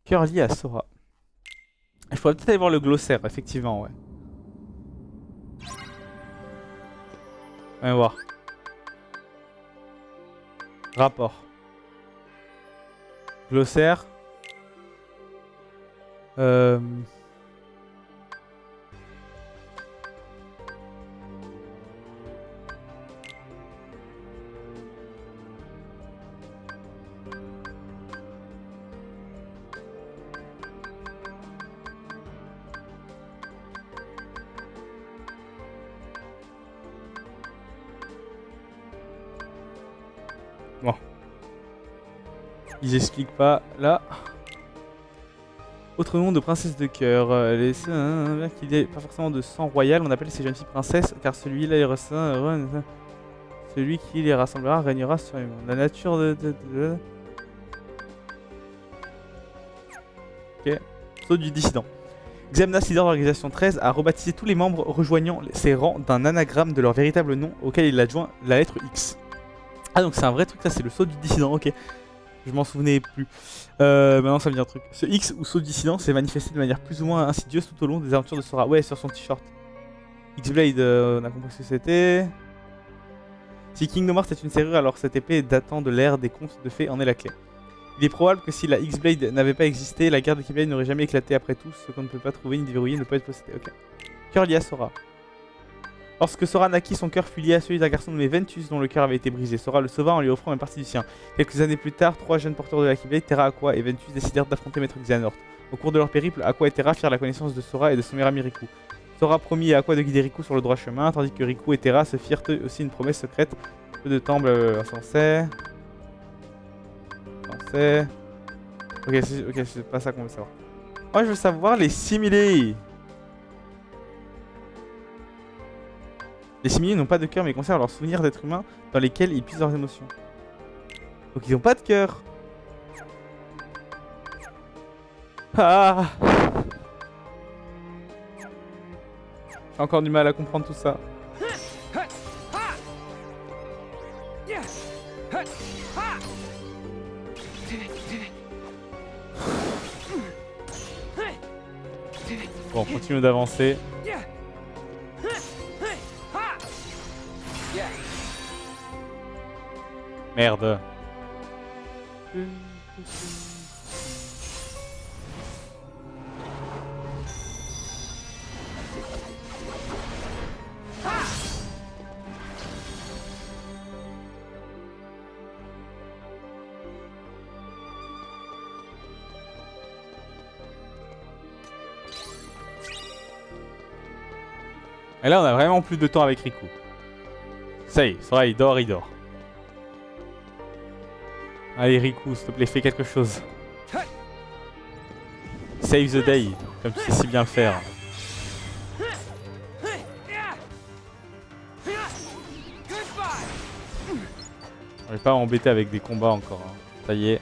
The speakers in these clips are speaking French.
Cœur lié à Sora. Je pourrais peut-être aller voir le glossaire, effectivement, ouais. On va voir. Rapport. Glossaire. Euh... Bon. Ils expliquent pas là. Autre nom de princesse de cœur. Qui n'est pas forcément de sang royal, on appelle ces jeunes filles princesses car celui-là est celui qui les rassemblera régnera sur les mondes. La nature de... Ok. Saut du dissident. Xemnas, leader de l'organisation 13, a rebaptisé tous les membres rejoignant ses rangs d'un anagramme de leur véritable nom auquel il adjoint la lettre X. Ah donc c'est un vrai truc, ça c'est le saut du dissident, ok. Je m'en souvenais plus. Maintenant ça me dit un truc. Ce X ou saut du dissident s'est manifesté de manière plus ou moins insidieuse tout au long des aventures de Sora. Ouais, sur son t-shirt. X-Blade, on a compris ce que c'était. Si Kingdom Hearts est une serrure, alors cette épée datant de l'ère des contes de fées en est la clé. Il est probable que si la X-Blade n'avait pas existé, la guerre de Keyblade n'aurait jamais éclaté après tout. Ce qu'on ne peut pas trouver ni déverrouiller ne peut être possédé. Ok. Cœur lié à Sora. Lorsque Sora naquit, son cœur fut lié à celui d'un garçon nommé Ventus dont le cœur avait été brisé. Sora le sauva en lui offrant une partie du sien. Quelques années plus tard, trois jeunes porteurs de la Keyblade, Terra, Aqua et Ventus, décidèrent d'affronter Maître Xehanort. Au cours de leur périple, Aqua et Terra firent la connaissance de Sora et de son meilleur ami Riku. Sora promit à Aqua de guider Riku sur le droit chemin, tandis que Riku et Terra se firent eux aussi une promesse secrète. Peu de temps, on sait. On sait. Ok, c'est pas ça qu'on veut savoir. Moi, je veux savoir les similés. Les similés n'ont pas de cœur mais conservent leurs souvenirs d'êtres humains dans lesquels ils puisent leurs émotions. Donc ils n'ont pas de cœur. Ah, j'ai encore du mal à comprendre tout ça. Bon, continue d'avancer. Merde. Et là, on a vraiment plus de temps avec Riku. Ça y est, Sora, il dort, il dort. Allez, Riku, s'il te plaît, fais quelque chose. Save the day, comme tu sais si bien le faire. On va pas m'embêter avec des combats encore. Hein. Ça y est.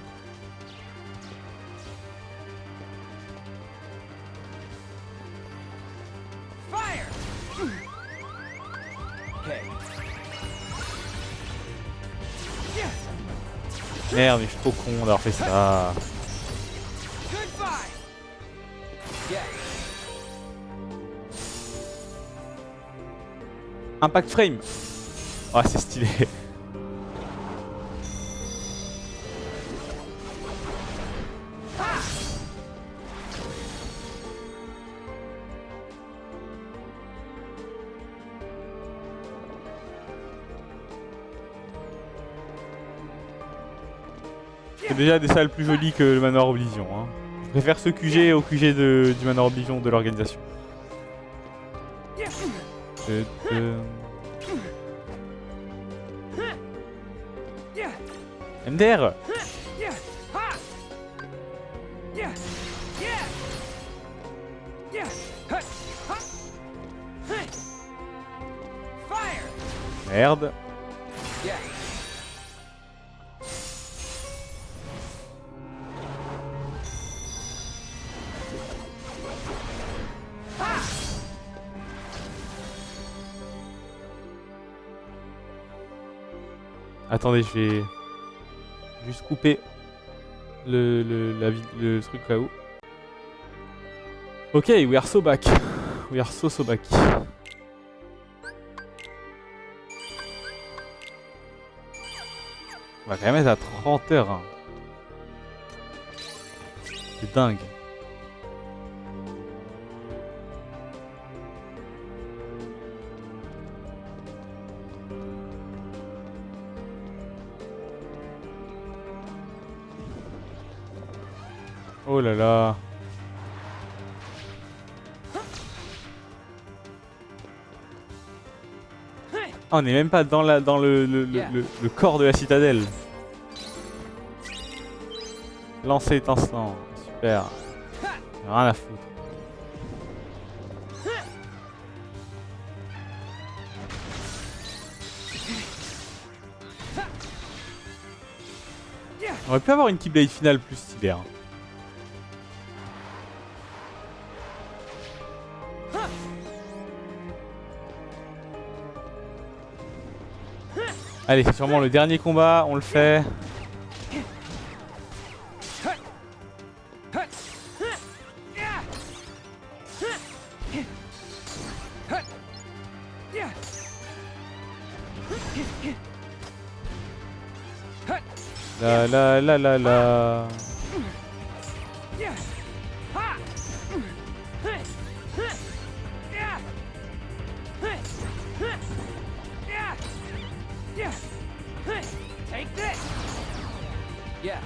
Merde, mais je suis trop con d'avoir fait ça. Impact frame. Ah, c'est stylé. C'est déjà des salles plus jolies que le Manoir Oblivion. Hein. Je préfère ce QG au QG du Manoir Oblivion de l'organisation. MDR. Merde. Attendez, je vais juste couper le truc là-haut. Ok, we are so back. We are so back. On va quand même être à 30 heures. Hein. C'est dingue. Oh là là. Ah, on n'est même pas dans le corps de la citadelle. Lancer étincelant. Super. Rien à foutre. On aurait pu avoir une Keyblade finale plus stylée. Hein. Allez, c'est sûrement le dernier combat, on le fait. La la la la la. Take this. Yeah.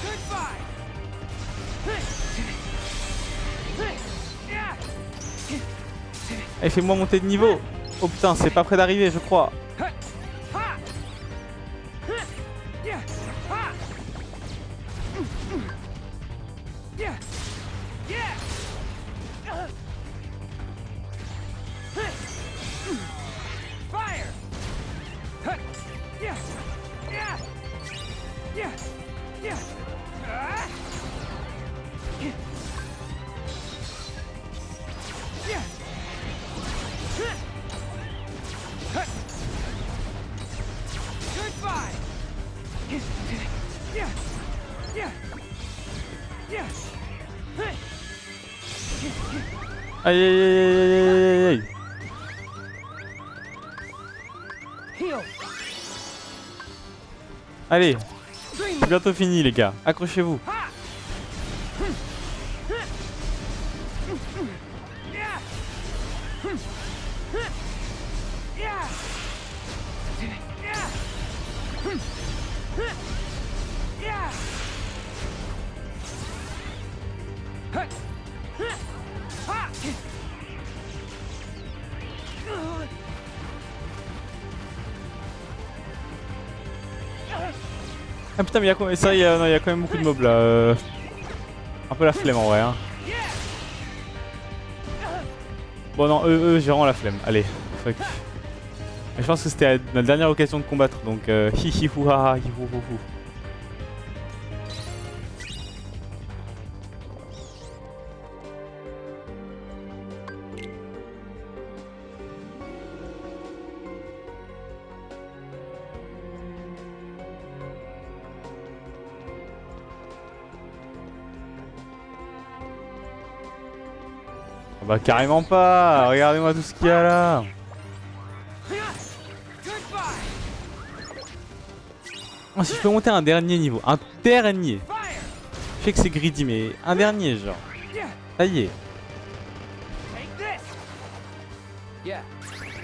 Goodbye. Allez, fais-moi monter de niveau. Oh putain, c'est pas près d'arriver, je crois. Aïe aïe aïe aïe aïe aïe. Allez, c'est bientôt fini les gars, accrochez-vous. Ah putain mais il y a quand même beaucoup de mobs là. Un peu la flemme en vrai hein. Bon non, eux j'ai vraiment la flemme, allez, fuck. Mais je pense que c'était ma dernière occasion de combattre donc hi hi hou ha ha hi hou hou hou. Bah carrément pas, regardez-moi tout ce qu'il y a là. Oh, si je peux monter un dernier niveau, un dernier. Je sais que c'est greedy mais un dernier genre. Ça y est.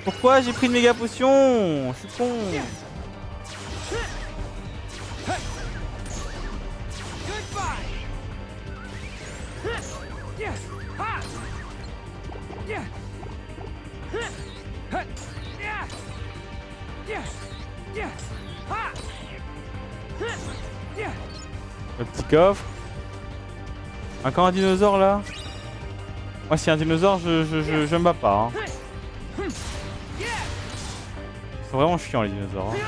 Pourquoi j'ai pris une méga potion? Je suis con. Le petit coffre. Encore un dinosaure là. Moi si un dinosaure je me bats pas hein. Ils sont vraiment chiants les dinosaures hein.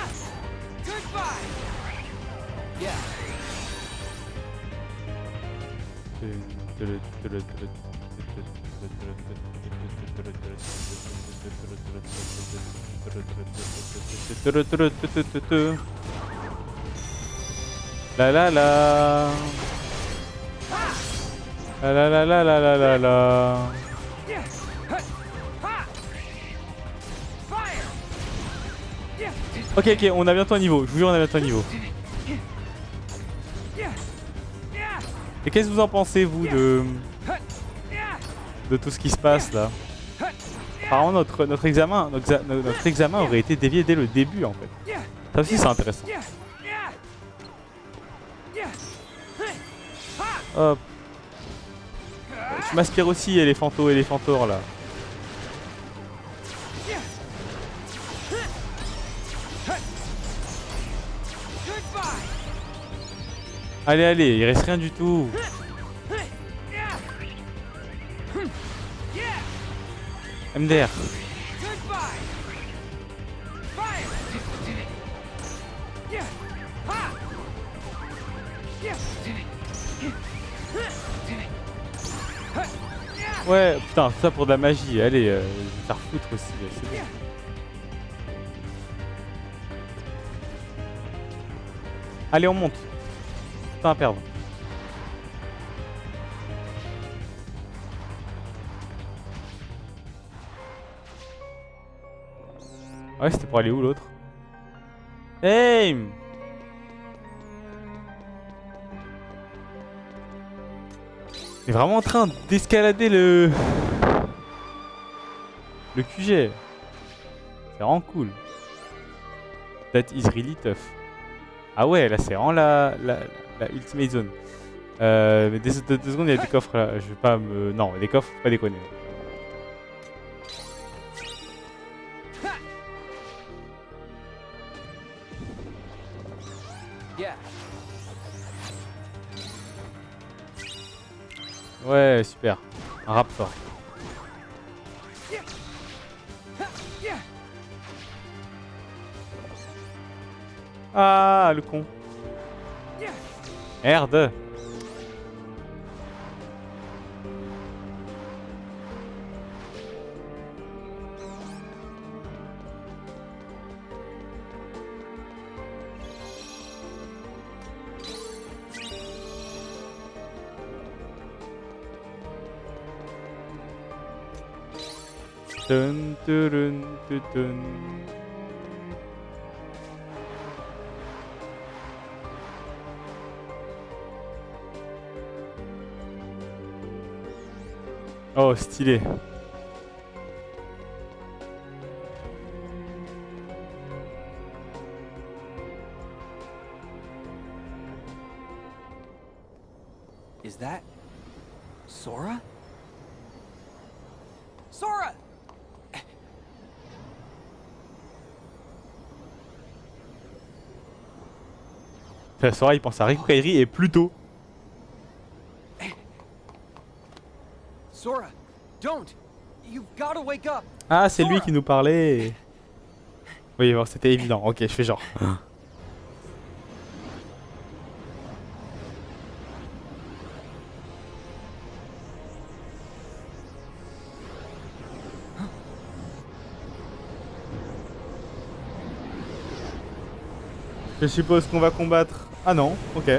La la la. La la la la la la la la. Ok, ok, on a bientôt un niveau. Je vous jure, on a bientôt un niveau. Et qu'est-ce que vous en pensez, vous, de tout ce qui se passe là? Apparemment, notre examen aurait été dévié dès le début, en fait. Ça aussi, c'est intéressant. Hop. Je m'aspire aussi, éléphanto, éléphantor, là. Allez, allez, il reste rien du tout. MDR. Ouais, putain, tout ça pour de la magie. Allez, je vais me faire foutre aussi. C'est bon. Allez, on monte. Pas à perdre. Ouais, c'était pour aller où l'autre? Hey! Il est vraiment en train d'escalader le QG. C'est vraiment cool. That is really tough. Ah ouais, là c'est vraiment la ultimate zone. Mais deux secondes, il y a des coffres là. Je vais pas me... Non, des coffres, faut pas déconner. Ouais, super. Un raptor. Ah, le con. Merde. Dun, dun, dun, dun. Oh, stylé. Is that Sora? Sora! Sora, il pense à Riku Kairi et Pluto. Sora, don't! You've gotta wake up! Ah, c'est lui qui nous parlait. Oui, bon, c'était évident. Ok, je fais genre. Je suppose qu'on va combattre. Ah non, ok.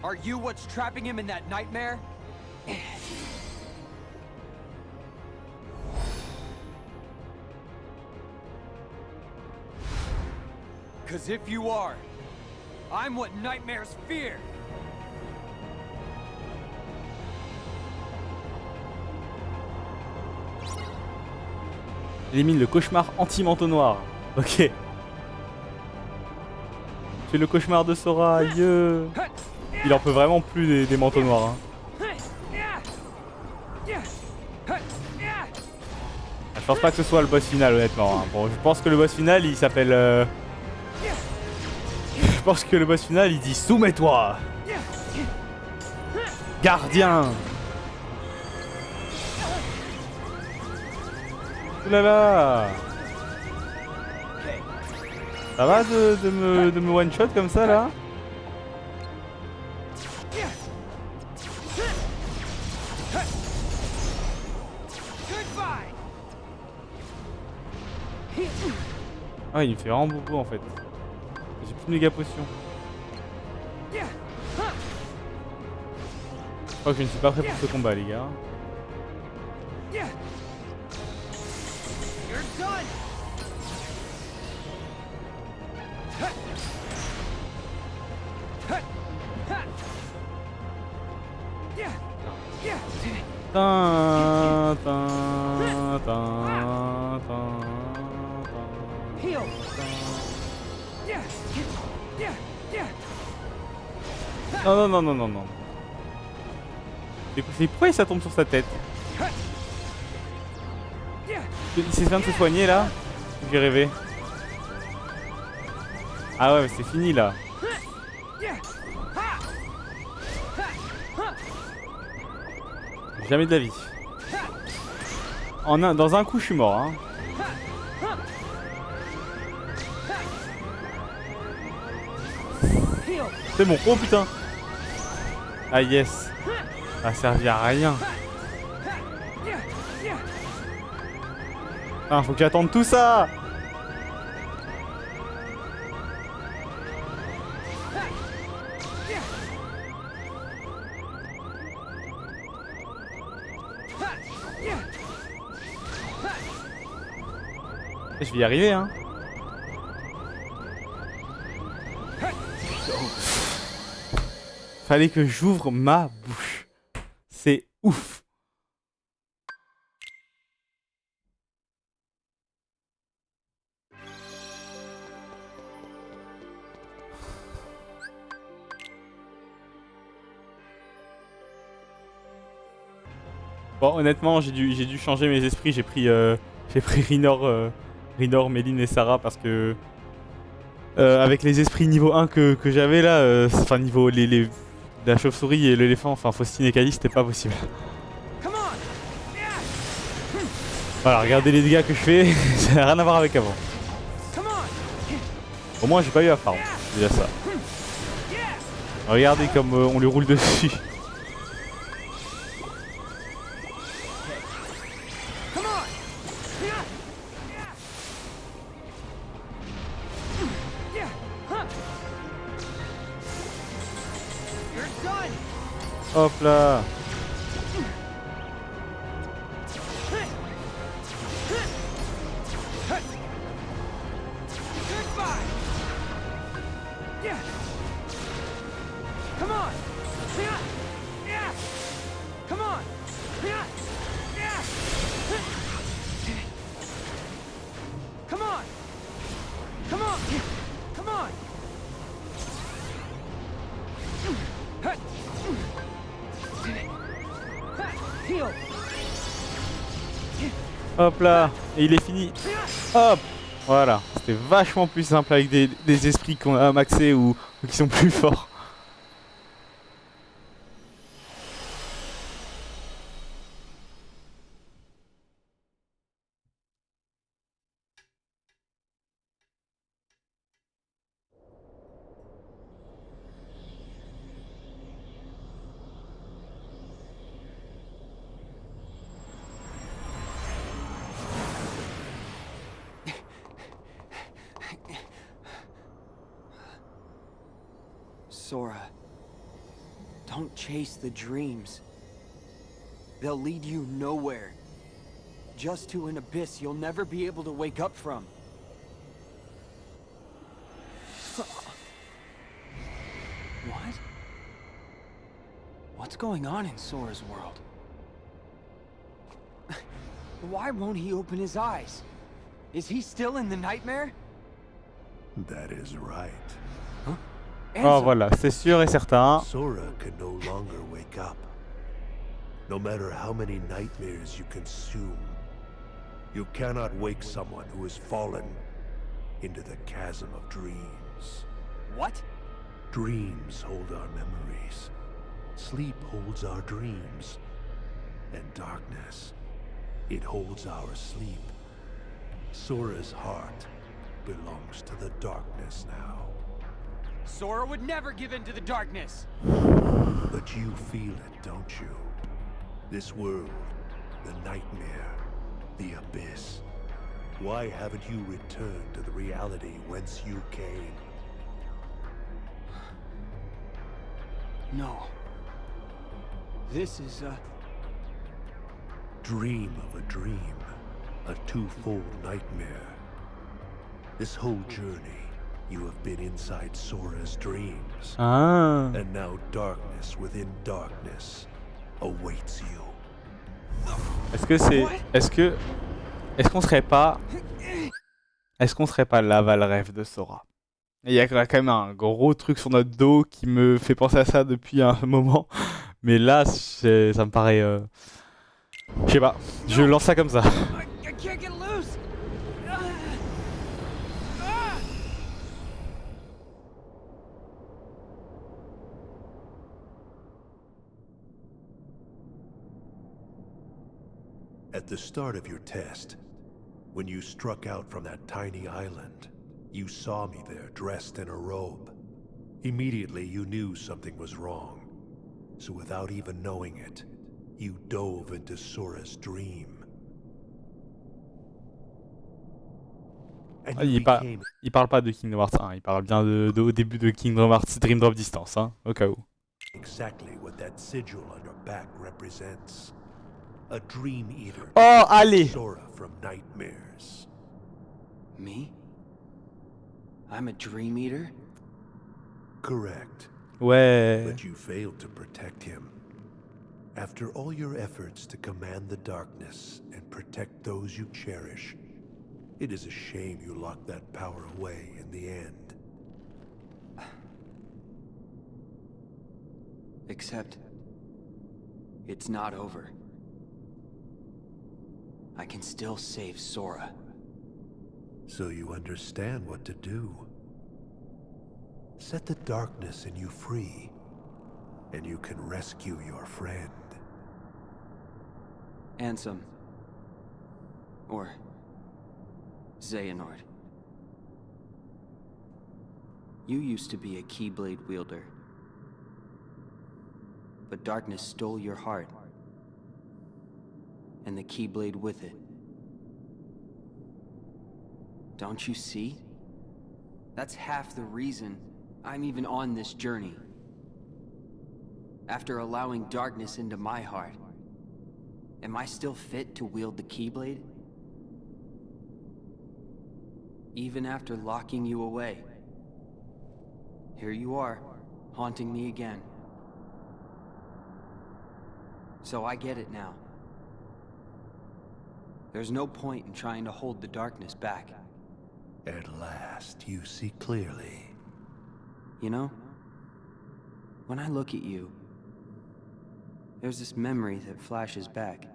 Are you what's trapping him in that nightmare? Cause if you are, I'm what nightmares fear. Élimine le cauchemar anti-manteau noir. Ok. C'est le cauchemar de Sora, yeah. Il en peut vraiment plus des manteaux noirs. Hein. Je pense pas que ce soit le boss final, honnêtement. Hein. Bon, je pense que le boss final, il s'appelle... Je pense que le boss final, il dit « Soumets-toi !» Gardien. Oulala. Ça va de me one-shot comme ça, là? Ah, il me fait vraiment beaucoup en fait. J'ai plus de méga potions. Je crois que je ne suis pas prêt pour ce combat, les gars. Tin, tin, tin, tin, non, non, non, non, non, non. C'est pourquoi ça tombe sur sa tête? Il s'est vient de se soigner là? J'ai rêvé. Ah ouais, mais c'est fini là. Jamais de la vie. Dans un coup, je suis mort. Hein. C'est bon. Oh putain. Ah yes. Ça a servi à rien. Ah, faut que j'attende tout ça. Je vais y arriver, hein. Fallait que j'ouvre ma bouche. C'est ouf. Bon, honnêtement, j'ai dû changer mes esprits. J'ai pris Rinor, Méline et Sarah parce que avec les esprits niveau 1 que j'avais là, enfin niveau la chauve-souris et l'éléphant, enfin Faustine et Kali, c'était pas possible. Voilà, regardez les dégâts que je fais, ça n'a rien à voir avec avant. Au moins j'ai pas eu à farm, c'est déjà ça. Regardez comme on lui roule dessus. Hop là. Hop là, et il est fini. Hop, voilà. C'était vachement plus simple avec des esprits qu'on a maxé ou qui sont plus forts. Sora, don't chase the dreams. They'll lead you nowhere. Just to an abyss you'll never be able to wake up from. What? What's going on in Sora's world? Why won't he open his eyes? Is he still in the nightmare? That is right. Oh voilà, c'est sûr et certain. Sora can no longer wake up. No matter how many nightmares you consume, you cannot wake someone who has fallen into the chasm of dreams. What? Dreams hold our memories. Sleep holds our dreams. And darkness, it holds our sleep. Sora's heart belongs to the darkness now. Sora would never give in to the darkness. But you feel it, don't you? This world, the nightmare, the abyss. Why haven't you returned to the reality whence you came? No. This is a... Dream of a dream. A twofold nightmare. This whole journey, you have been inside Sora's dreams. Ah. And now darkness within darkness awaits you. Est-ce que c'est... Est-ce qu'on serait pas... Est-ce qu'on serait pas l'Avalref de Sora? Il y a quand même un gros truc sur notre dos qui me fait penser à ça depuis un moment. Mais là, ça me paraît... Je sais pas, je lance ça comme ça. I can't get loose. At the start of your test, when you struck out from that tiny island, you saw me there dressed in a robe. Immediately you knew something was wrong. So without even knowing it, you dove into Sora's dream. And you became Il parle pas de Kingdom Hearts 1, il parle bien au début de Kingdom Hearts Dream Drop Distance, hein, au cas où. exactly what that sigil on your back represents. A dream eater. Oh, allez! Sora from nightmares. Me? I'm a dream eater? Correct. Ouais. But you failed to protect him. After all your efforts to command the darkness and protect those you cherish, it is a shame you locked that power away in the end. Except... it's not over. I can still save Sora. So you understand what to do. Set the darkness in you free, and you can rescue your friend. Ansem. Or... Xehanort. You used to be a Keyblade wielder. But darkness stole your heart. And the Keyblade with it. Don't you see? That's half the reason I'm even on this journey. After allowing darkness into my heart, am I still fit to wield the Keyblade? Even after locking you away, here you are, haunting me again. So I get it now. There's no point in trying to hold the darkness back. At last, you see clearly. You know, when I look at you, there's this memory that flashes back.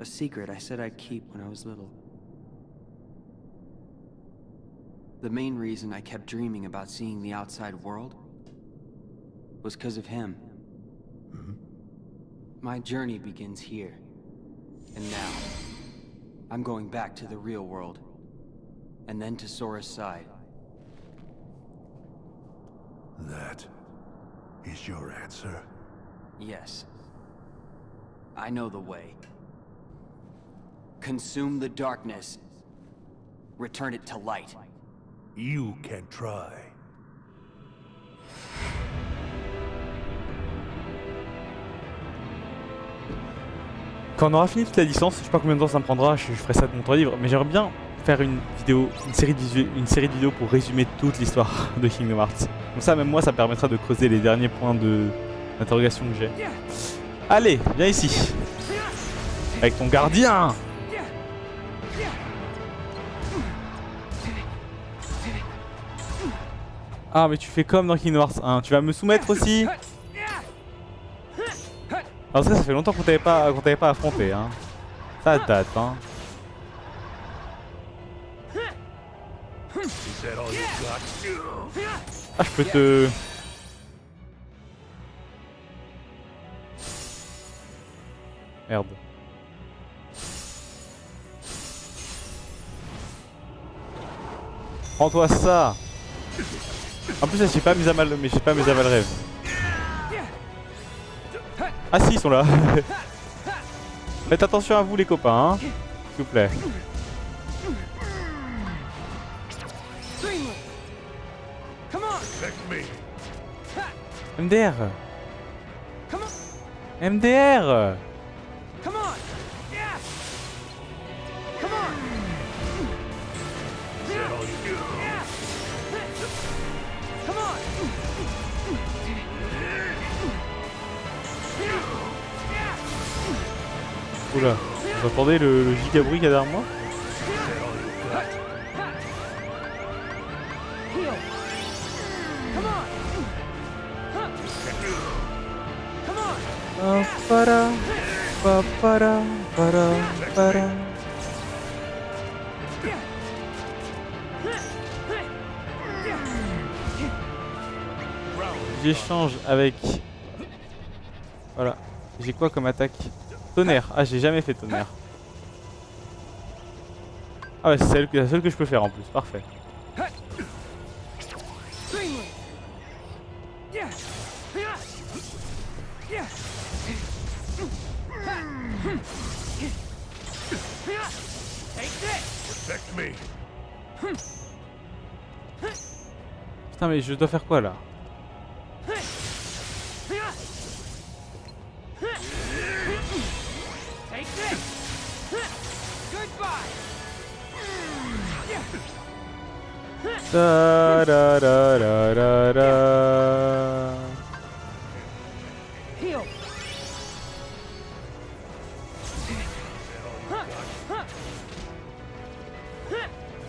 A secret I said I'd keep when I was little. The main reason I kept dreaming about seeing the outside world was because of him. My journey begins here. And now, I'm going back to the real world. And then to Sora's side. That is your answer? Yes. I know the way. Consume the darkness. Return it to light. You can try. Quand on aura fini toute la licence, je sais pas combien de temps ça me prendra, je ferai ça de mon temps libre, mais j'aimerais bien faire une série de vidéos pour résumer toute l'histoire de Kingdom Hearts. Comme ça, même moi, ça me permettra de creuser les derniers points d'interrogation que j'ai. Allez, viens ici. Avec ton gardien. Ah, mais tu fais comme dans Kingdom Hearts 1, tu vas me soumettre aussi. Alors ça fait longtemps qu'on t'avait pas affronté, hein. Ça date, hein. Ah, je peux te... Merde. Prends-toi ça. En plus, j'ai pas mis à mal, mais j'ai pas mis à mal rêve. Ah si, ils sont là. Faites attention à vous les copains, hein, s'il vous plaît. MDR. MDR. Oula, vous entendez le giga bruit qu'il y a derrière moi? Para, para, para, para. J'échange avec... Voilà. J'ai quoi comme attaque? Tonnerre. Ah, j'ai jamais fait tonnerre. Ah ouais, c'est la seule que je peux faire en plus. Parfait. Putain, mais je dois faire quoi là? Da, da, da, da, da, da.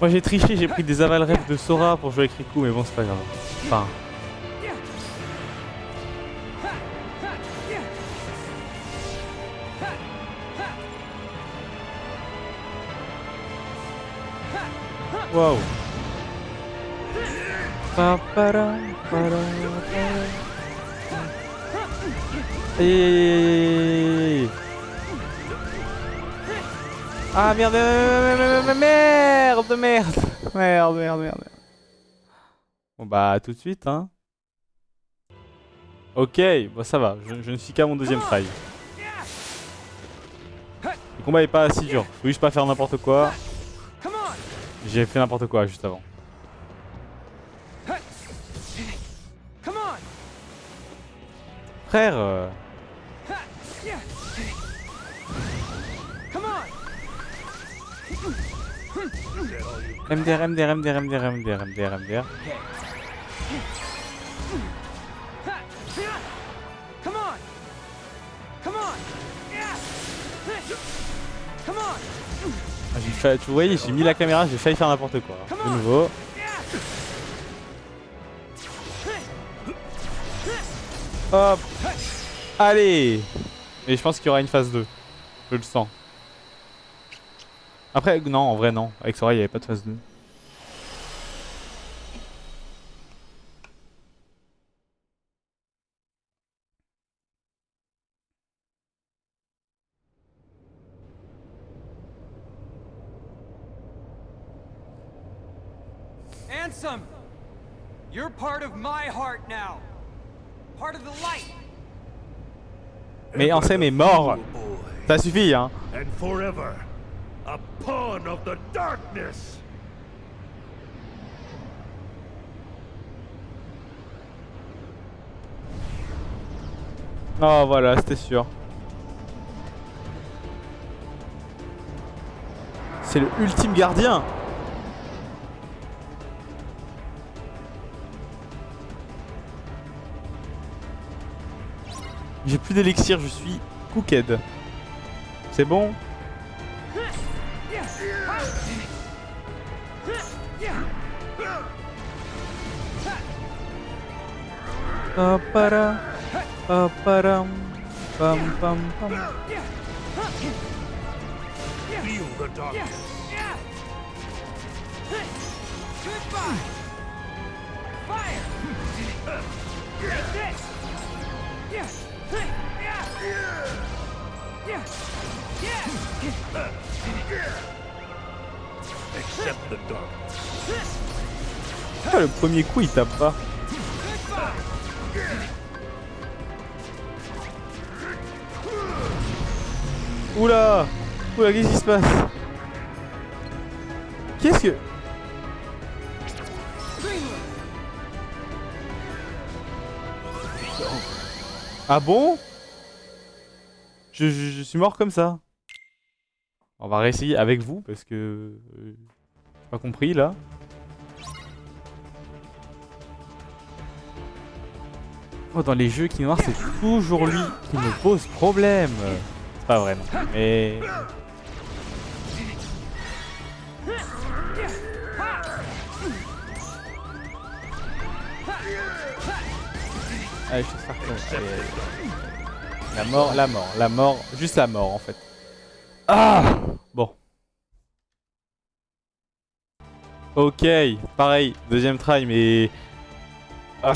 Moi j'ai triché, j'ai pris des aval rêves de Sora pour jouer avec Riku, mais bon c'est pas grave. Enfin... Waouh. Ah merde, merde. Bon bah tout de suite hein. Ok, bon ça va, je ne suis qu'à mon deuxième try. Le combat est pas si dur, faut juste pas faire n'importe quoi. J'ai fait n'importe quoi juste avant. Frère MDR. Ah, j'ai fait, tu voyez, j'ai mis la caméra, j'ai failli faire n'importe quoi. De nouveau. Hop. Allez. Mais je pense qu'il y aura une phase 2. Je le sens. Après, non, en vrai non. Avec Sora, il n'y avait pas de phase 2. Ansem! You're part of my heart now. Part of the light. Mais Ansem est mort. Ça suffit, hein. And forever, a pawn of the darkness. Oh voilà, c'était sûr. C'est le ultime gardien. J'ai plus d'élixir, je suis cooked. C'est bon? Papara, paparam, pam pam pam. Feel the darkness. Goodbye. Fire. Take this. Accept the darkness. Pourquoi le premier coup il tape pas? Oula! Oula, qu'est-ce qui se passe? Qu'est-ce que... Ah bon? Je suis mort comme ça. On va réessayer avec vous parce que... j'ai pas compris là. Oh, dans les jeux qui noirs, c'est toujours lui qui me pose problème. C'est pas vrai non. Mais... Allez, je vais faire comme... Allez, allez. La mort, juste la mort en fait. Ah! Bon. Ok, pareil, deuxième try, mais... Ah,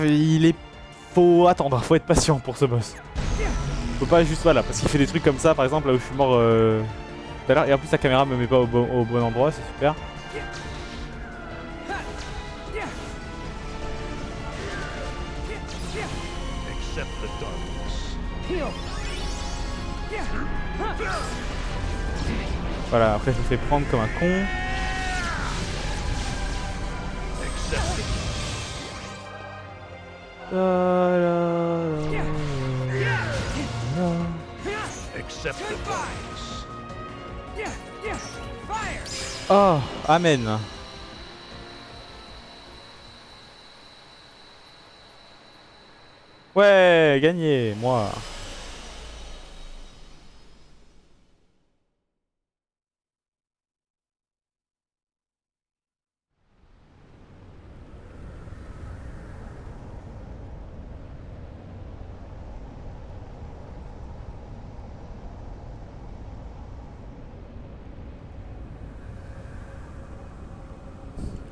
il est... Faut attendre, faut être patient pour ce boss. Faut pas juste, voilà, parce qu'il fait des trucs comme ça, par exemple, là où je suis mort tout à l'heure, et en plus la caméra me met pas au bon endroit, c'est super. Accept the darkness. Voilà, après je me fais prendre comme un con. Accept it. Accept the darkness. Oh, amen. Ouais, gagné, moi.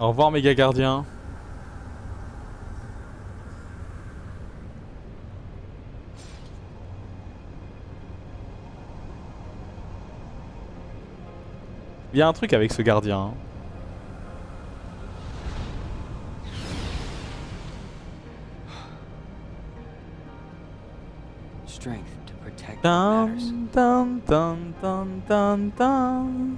Au revoir, méga gardien. Il y a un truc avec ce gardien. Hein. Strength to protect what Dun, matters. dun, dun, dun, dun, dun.